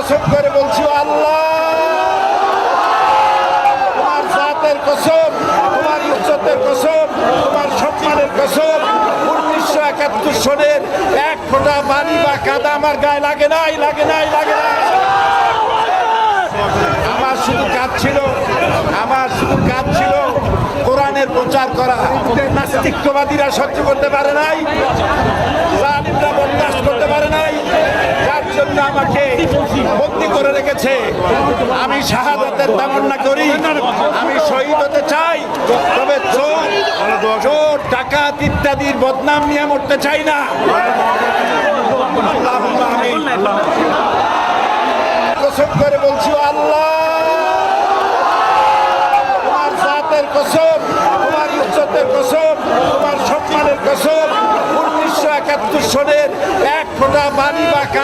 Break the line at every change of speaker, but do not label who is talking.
কসম করে বলছি আল্লাহ, তোমার জাতের কসম, তোমার ইজ্জতের কসম, তোমার সম্মানের কসম, 1971 সনের এক ফোঁটা বালি বা কাদা আমার গায়ে লাগে নাই, লাগে নাই, লাগে নাই। আমার শুধু কাজ ছিল কোরআনের প্রচার করা। নাস্তিকবাদীরা সহ্য করতে পারে নাই, জালিমরা বরদাস্ত করতে পারে নাই, যার জন্য আমাকে বন্দী করে রেখেছে। আমি শাহাদাতের তামান্না করি, আমি শহীদ হতে চাই, তবে চোর ডাকাত ইত্যাদির বদনাম নিয়ে মরতে চাই না। কসম করে বলছি আল্লাহ, তোমার জাতের কসম, তোমার ইজ্জতের কসম, তোমার সম্মানের কসম, 1971 সনের এক ফোঁটা বালি বা